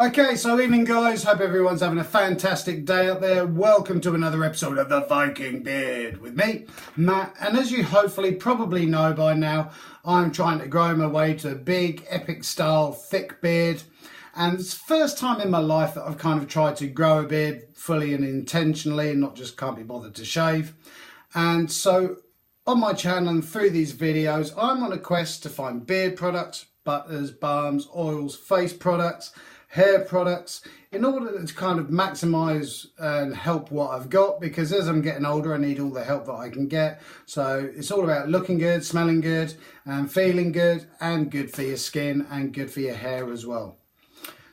Okay, so evening guys, hope everyone's having a fantastic day out there. Welcome to another episode of The Viking Beard with me, Matt. And as you hopefully probably know by now, I'm trying to grow my way to a big, epic style, thick beard. And it's the first time in my life that I've kind of tried to grow a beard fully and intentionally and not just can't be bothered to shave. And so on my channel and through these videos, I'm on a quest to find beard products, butters, balms, oils, face products, hair products, in order to kind of maximize and help what I've got, because as I'm getting older I need all the help that I can get. So it's all about looking good, smelling good and feeling good, and good for your skin and good for your hair as well.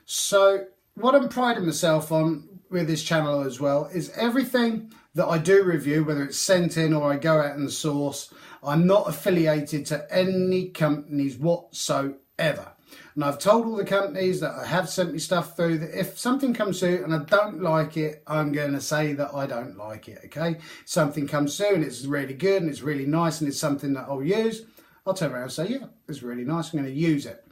So what I'm priding myself on with this channel as well is everything that I do review, whether it's sent in or I go out and source, I'm not affiliated to any companies whatsoever. And I've told all the companies that have sent me stuff through that if something comes through and I don't like it, I'm going to say that I don't like it, okay? If something comes through and it's really good and it's really nice and it's something that I'll use, I'll turn around and say, yeah, it's really nice, I'm going to use it.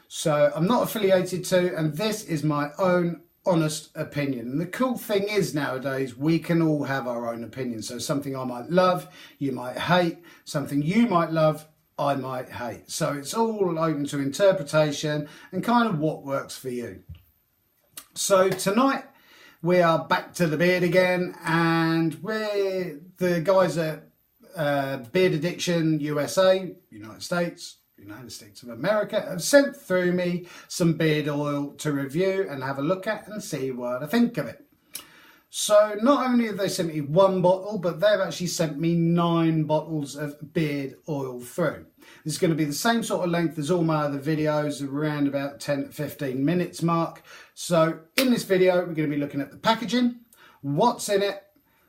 So I'm not affiliated to, and this is my own honest opinion. And the cool thing is nowadays we can all have our own opinion. So something I might love, you might hate. Something you might love, I might hate. So it's all open to interpretation and kind of what works for you. So tonight we are back to the beard again, and we're the guys at Beard Addiction USA, United States of America, have sent through me some beard oil to review and have a look at and see what I think of it. So not only have they sent me one bottle, but they've actually sent me 9 bottles of beard oil through. This is going to be the same sort of length as all my other videos, around about 10 to 15 minutes mark. So in this video, we're going to be looking at the packaging, what's in it,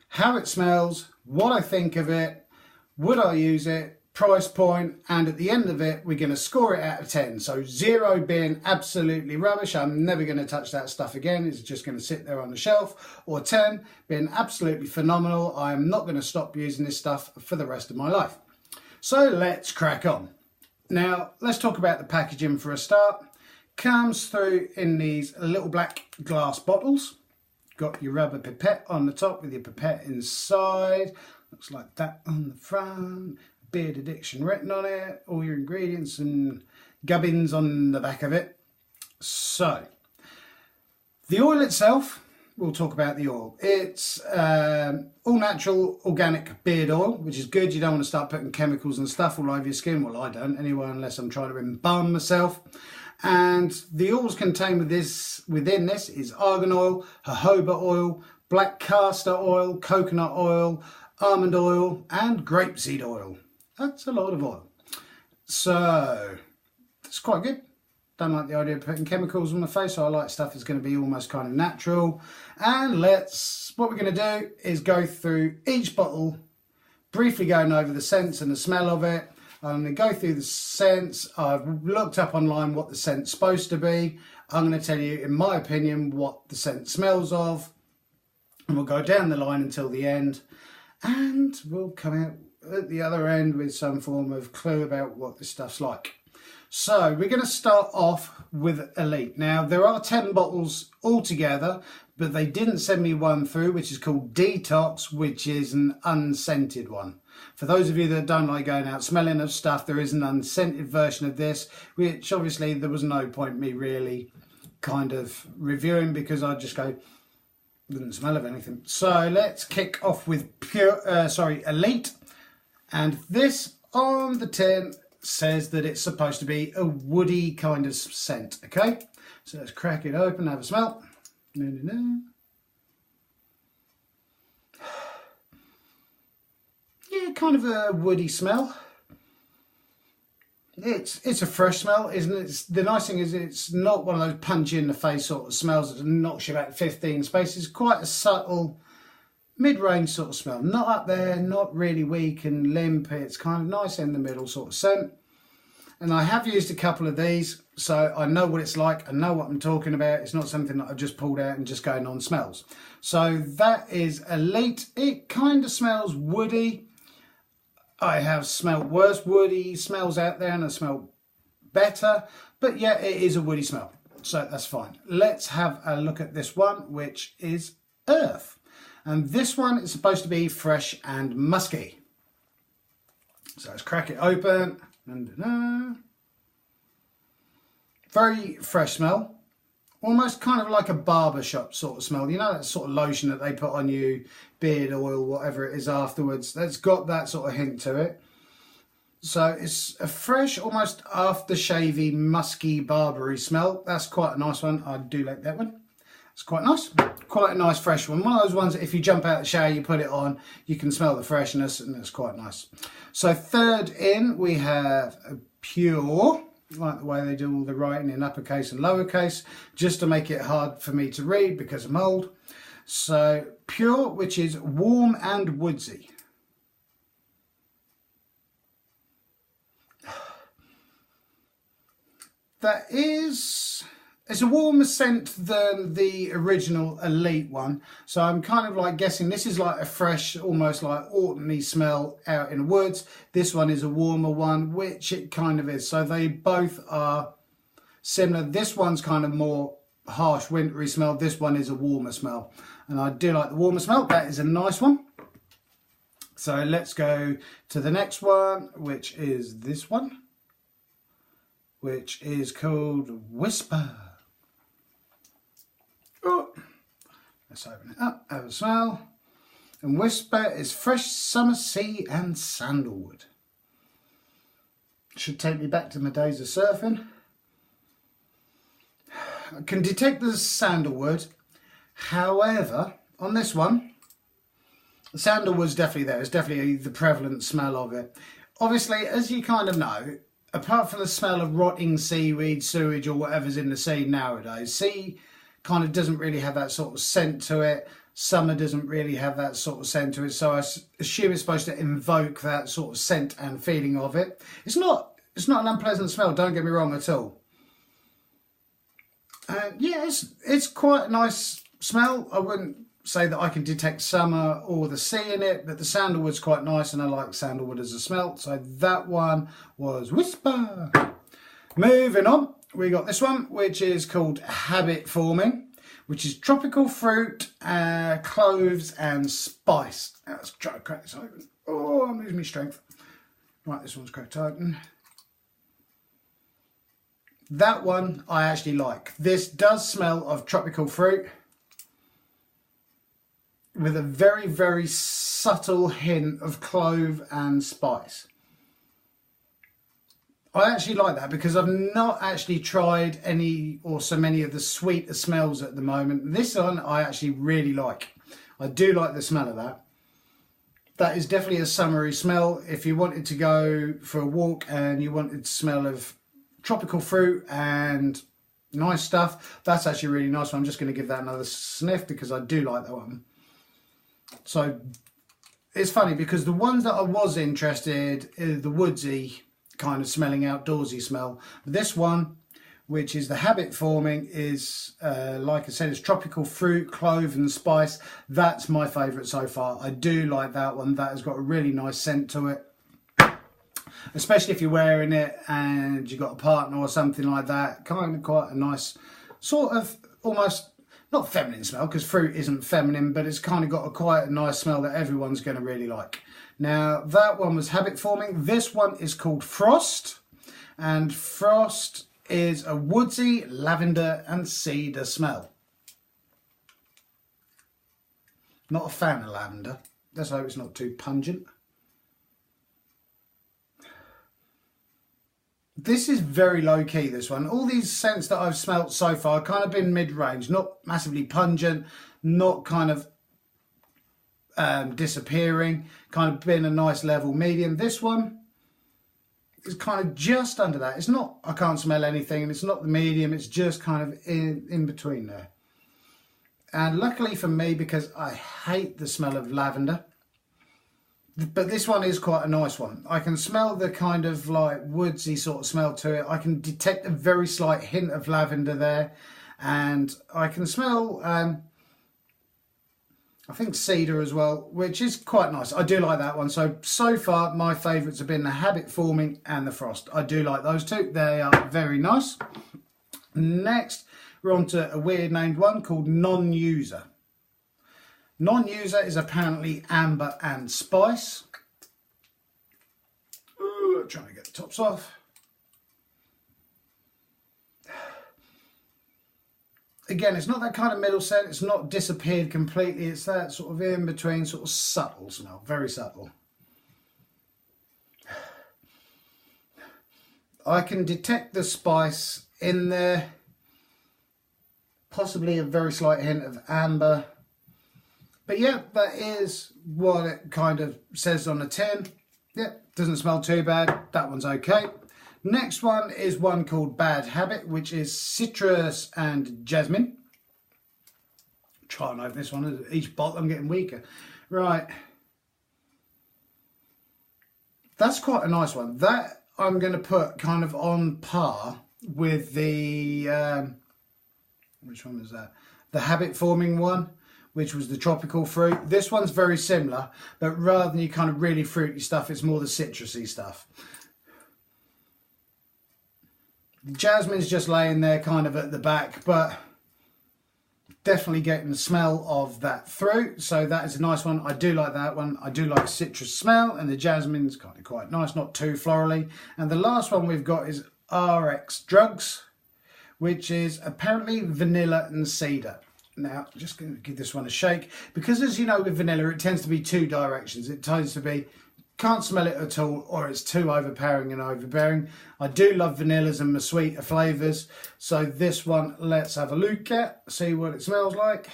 how it smells, what I think of it, would I use it, price point, and at the end of it we're going to score it out of 10. So 0 being absolutely rubbish, I'm never going to touch that stuff again, it's just going to sit there on the shelf, or 10 being absolutely phenomenal, I'm not going to stop using this stuff for the rest of my life. So let's crack on. Now let's talk about the packaging for a start. Comes through in these little black glass bottles, got your rubber pipette on the top with your pipette inside, looks like that on the front. Beard Addiction written on it, all your ingredients and gubbins on the back of it. So the oil itself, we'll talk about the oil. It's all natural organic beard oil, which is good. You don't want to start putting chemicals and stuff all over your skin. Well, I don't anyway, unless I'm trying to embalm myself. And the oils contained within this is argan oil, jojoba oil, black castor oil, coconut oil, almond oil and grapeseed oil. That's a lot of oil. So it's quite good. Don't like the idea of putting chemicals on my face, so I like stuff that's going to be almost kind of natural. And what we're going to do is go through each bottle, briefly going over the scents and the smell of it. I'm going to go through the scents. I've looked up online what the scent's supposed to be. I'm going to tell you, in my opinion, what the scent smells of. And we'll go down the line until the end. And we'll come out at the other end with some form of clue about what this stuff's like. So we're going to start off with Elite. Now there are 10 bottles altogether, but they didn't send me one through, which is called Detox, which is an unscented one. For those of you that don't like going out smelling of stuff, there is an unscented version of this, which obviously there was no point me really kind of reviewing, because I'd just go, didn't smell of anything. So let's kick off with Elite. And this on the tin says that it's supposed to be a woody kind of scent, okay? So let's crack it open, have a smell. Yeah, kind of a woody smell. It's a fresh smell, isn't it? The nice thing is it's not one of those punch in the face sort of smells that knocks you back 15 spaces. It's quite a subtle mid-range sort of smell, not up there, not really weak and limp. It's kind of nice in the middle sort of scent. And I have used a couple of these, so I know what it's like. I know what I'm talking about. It's not something that I've just pulled out and just going on smells. So that is Elite. It kind of smells woody. I have smelled worse woody smells out there and I smell better, but yeah, it is a woody smell. So that's fine. Let's have a look at this one, which is Earth. And this one is supposed to be fresh and musky. So let's crack it open. Very fresh smell. Almost kind of like a barbershop sort of smell. You know that sort of lotion that they put on you, beard oil, whatever it is afterwards. That's got that sort of hint to it. So it's a fresh, almost aftershavey, musky, barbery smell. That's quite a nice one. I do like that one. It's quite nice. Quite a nice fresh one. One of those ones that if you jump out of the shower, you put it on, you can smell the freshness, and it's quite nice. So third in, we have a Pure. I like the way they do all the writing in uppercase and lowercase, just to make it hard for me to read because of mould. So Pure, which is warm and woodsy. That is, it's a warmer scent than the original Elite one. So I'm kind of like guessing this is like a fresh, almost like autumny smell out in the woods. This one is a warmer one, which it kind of is. So they both are similar. This one's kind of more harsh, wintry smell. This one is a warmer smell. And I do like the warmer smell. That is a nice one. So let's go to the next one, which is this one, which is called Whisper. Oh, let's open it up, have a smell. And Whisper is fresh summer sea and sandalwood. Should take me back to my days of surfing. I can detect the sandalwood. However, on this one, the sandalwood's definitely there. It's definitely the prevalent smell of it. Obviously, as you kind of know, apart from the smell of rotting seaweed, sewage or whatever's in the sea nowadays, sea kind of doesn't really have that sort of scent to it. Summer doesn't really have that sort of scent to it. So I assume it's supposed to invoke that sort of scent and feeling of it. It's not an unpleasant smell, don't get me wrong at all. Yeah, it's quite a nice smell. I wouldn't say that I can detect summer or the sea in it, but the sandalwood's quite nice and I like sandalwood as a smell. So that one was Whisper. Moving on, we got this one, which is called Habitforming, which is tropical fruit, cloves and spice. Let's try to crack this open. Oh, I'm losing my strength. Right, this one's cracked open. That one I actually like. This does smell of tropical fruit with a very, very subtle hint of clove and spice. I actually like that because I've not actually tried any or so many of the sweeter smells at the moment. This one I actually really like. I do like the smell of that. That is definitely a summery smell. If you wanted to go for a walk and you wanted to smell of tropical fruit and nice stuff, that's actually a really nice one. I'm just going to give that another sniff because I do like that one. So it's funny because the ones that I was interested in, the woodsy kind of smelling outdoorsy smell. This one, which is the Habitforming, is like I said, it's tropical fruit, clove and spice. That's my favourite so far. I do like that one. That has got a really nice scent to it, especially if you're wearing it and you've got a partner or something like that. Kind of quite a nice sort of almost not feminine smell, because fruit isn't feminine, but it's kind of got quite a nice smell that everyone's going to really like. Now, that one was Habitforming. This one is called Frost, and Frost is a woodsy lavender and cedar smell. Not a fan of lavender. Let's hope it's not too pungent. This is very low key, this one. All these scents that I've smelt so far kind of been mid-range, not massively pungent, not kind of disappearing, kind of been a nice level medium. This one is kind of just under that. It's not, I can't smell anything, and it's not the medium, it's just kind of in between there. And luckily for me, because I hate the smell of lavender, but this one is quite a nice one. I can smell the kind of like woodsy sort of smell to it. I can detect a very slight hint of lavender there, and I can smell I think cedar as well, which is quite nice. I do like that one. So far my favourites have been the Habitforming and the Frost. I do like those two. They are very nice. Next we're on to a weird named one called Nonuser. Nonuser is apparently amber and spice. Ooh, trying to get the tops off. Again, it's not that kind of middle scent. It's not disappeared completely. It's that sort of in between, sort of subtle smell. Very subtle. I can detect the spice in there. Possibly a very slight hint of amber. But yeah, that is what it kind of says on the tin. Yeah, doesn't smell too bad. That one's okay. Next one is one called Bad Habit, which is citrus and jasmine. Try and open this one. Each bottle I'm getting weaker. Right. That's quite a nice one. That I'm going to put kind of on par with the... which one was that? The Habitforming one, which was the tropical fruit. This one's very similar, but rather than your kind of really fruity stuff, it's more the citrusy stuff. Jasmine's just laying there kind of at the back, but definitely getting the smell of that through. So that is a nice one. I do like that one. I do like the citrus smell, and the jasmine's kind of quite nice, not too florally. And the last one we've got is RX Drugs, which is apparently vanilla and cedar. Now, just going to give this one a shake, because as you know with vanilla, it tends to be two directions. It tends to be can't smell it at all, or it's too overpowering and overbearing. I do love vanillas and my sweeter flavours, so this one let's have a look at, see what it smells like.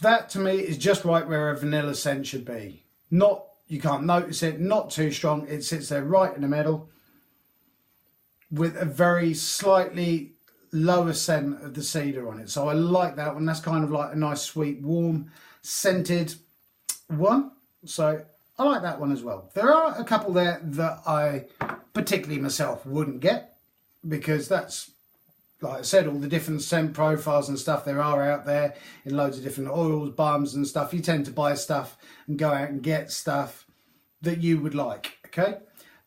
That to me is just right where a vanilla scent should be. Not, you can't notice it, not too strong, it sits there right in the middle with a very slightly lower scent of the cedar on it. So I like that one. That's kind of like a nice sweet warm scented one, so I like that one as well. There are a couple there that I particularly myself wouldn't get, because that's, like I said, all the different scent profiles and stuff there are out there in loads of different oils, balms and stuff. You tend to buy stuff and go out and get stuff that you would like, okay?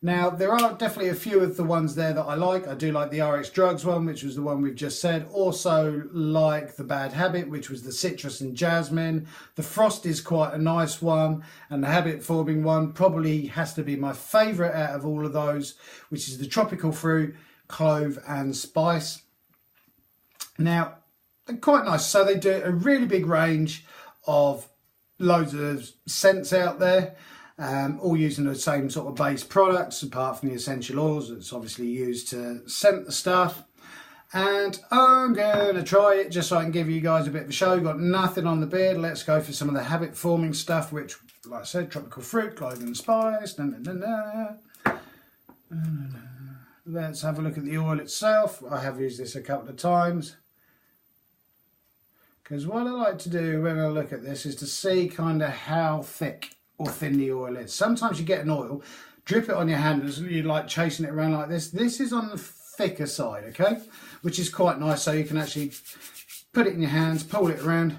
Now, there are definitely a few of the ones there that I like. I do like the RX Drugs one, which was the one we've just said. Also like the Bad Habit, which was the citrus and jasmine. The Frost is quite a nice one. And the Habitforming one probably has to be my favourite out of all of those, which is the tropical fruit, clove and spice. Now, they're quite nice. So they do a really big range of loads of scents out there. All using the same sort of base products, apart from the essential oils that's obviously used to scent the stuff. And I'm going to try it just so I can give you guys a bit of a show. Got nothing on the beard. Let's go for some of the Habitforming stuff, which, like I said, tropical fruit, clove and spice. Let's have a look at the oil itself. I have used this a couple of times, because what I like to do when I look at this is to see kind of how thick or thin the oil is. Sometimes you get an oil, drip it on your hand, and you're like chasing it around like this. This is on the thicker side, okay? Which is quite nice, so you can actually put it in your hands, pull it around.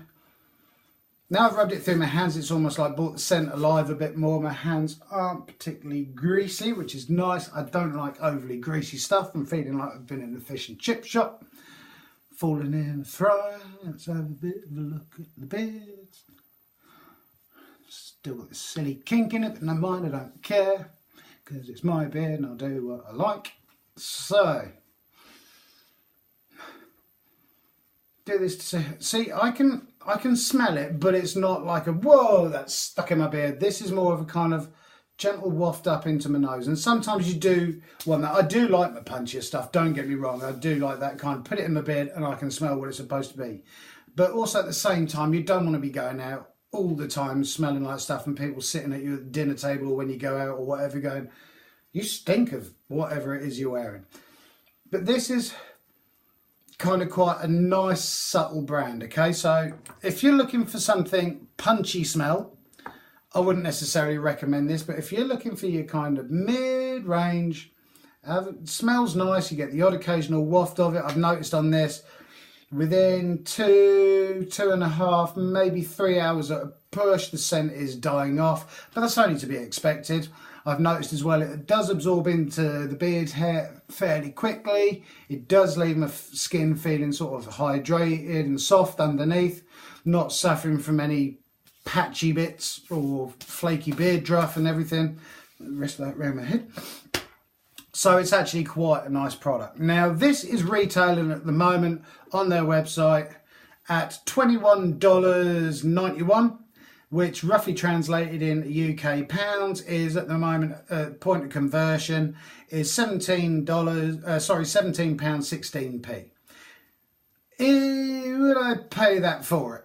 Now I've rubbed it through my hands, it's almost like brought the scent alive a bit more. My hands aren't particularly greasy, which is nice. I don't like overly greasy stuff. I'm feeling like I've been in the fish and chip shop. Falling in the fry. Let's have a bit of a look at the beards. Still got this silly kink in it, but no mind, I don't care, because it's my beard and I'll do what I like. So, do this to see, I can smell it, but it's not like a, whoa, that's stuck in my beard. This is more of a kind of gentle waft up into my nose. And sometimes you do want that. I do like my punchier stuff, don't get me wrong. I do like that kind, put it in my beard and I can smell what it's supposed to be. But also at the same time, you don't want to be going out all the time smelling like stuff and people sitting at you at the dinner table or when you go out or whatever going, you stink of whatever it is you're wearing. But this is kind of quite a nice subtle brand, okay? So if you're looking for something punchy smell, I wouldn't necessarily recommend this, but if you're looking for your kind of mid-range, it smells nice, you get the odd occasional waft of it. I've noticed on this, within 2.5, maybe 3 hours at a push, the scent is dying off, but that's only to be expected. I've noticed as well it does absorb into the beard hair fairly quickly. It does leave my skin feeling sort of hydrated and soft underneath, not suffering from any patchy bits or flaky beard druff and everything. The rest of that around my head. So it's actually quite a nice product. Now this is retailing at the moment on their website at $21.91, which roughly translated in UK pounds is at the moment point of conversion is £17.16p. Would I pay that for it?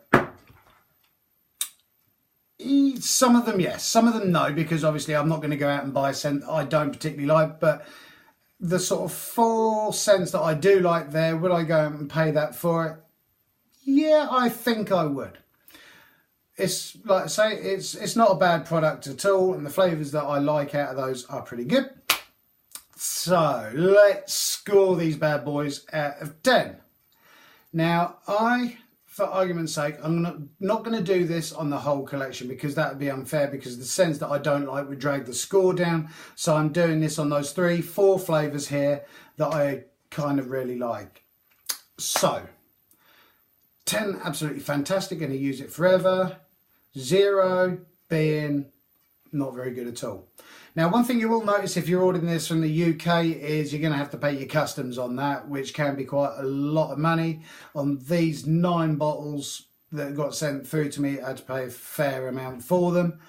Some of them yes, some of them no, because obviously I'm not going to go out and buy a scent I don't particularly like, but the sort of 4 scents that I do like there, would I go out and pay that for it? Yeah, I think I would. It's like I say, it's not a bad product at all, and the flavours that I like out of those are pretty good. So let's score these bad boys out of 10. Now for argument's sake, I'm not going to do this on the whole collection because that would be unfair, because the scents that I don't like would drag the score down. So I'm doing this on those 3-4 flavours here that I kind of really like. So 10 absolutely fantastic, going to use it forever. 0 being not very good at all. Now one thing you will notice if you're ordering this from the UK is you're going to have to pay your customs on that, which can be quite a lot of money. On these 9 bottles that got sent through to me, I had to pay a fair amount for them.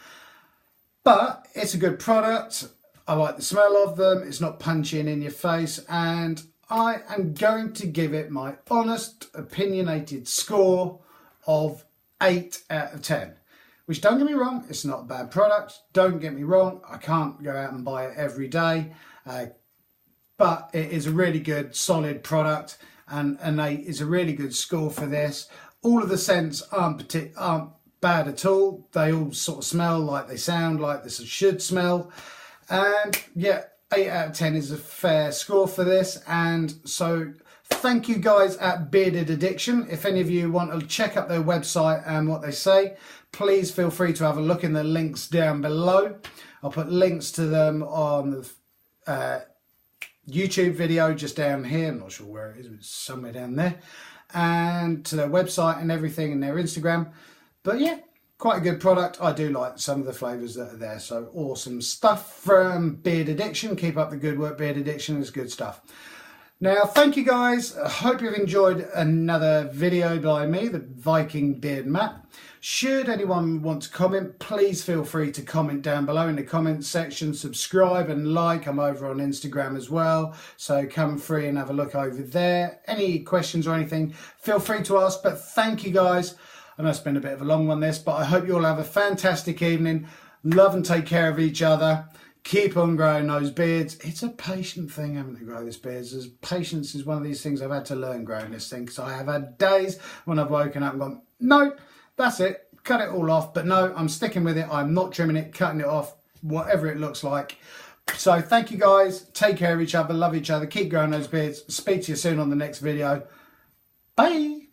But it's a good product. I like the smell of them. It's not punching in your face, and I am going to give it my honest, opinionated score of 8 out of 10. Which, don't get me wrong, it's not a bad product. Don't get me wrong, I can't go out and buy it every day. But it is a really good, solid product. And an 8 is a really good score for this. All of the scents aren't bad at all. They all sort of smell like they sound like this should smell. And yeah, 8 out of 10 is a fair score for this. And so thank you guys at Bearded Addiction. If any of you want to check up their website and what they say, please feel free to have a look in the links down below. I'll put links to them on the YouTube video just down here. I'm not sure where it is, but it's somewhere down there. And to their website and everything, and their Instagram. But yeah, quite a good product. I do like some of the flavours that are there. So awesome stuff from Beard Addiction. Keep up the good work, Beard Addiction. It's good stuff. Now, thank you guys. I hope you've enjoyed another video by me, the Viking Beard Matt. Should anyone want to comment, please feel free to comment down below in the comments section. Subscribe and like. I'm over on Instagram as well, so come free and have a look over there. Any questions or anything, feel free to ask. But thank you guys. I know it's been a bit of a long one this, but I hope you all have a fantastic evening. Love and take care of each other. Keep on growing those beards. It's a patient thing having to grow this beards. Patience is one of these things I've had to learn growing this thing, because I have had days when I've woken up and gone, no, that's it, cut it all off. But no, I'm sticking with it. I'm not trimming it, cutting it off, whatever it looks like. So thank you guys. Take care of each other. Love each other. Keep growing those beards. Speak to you soon on the next video. Bye.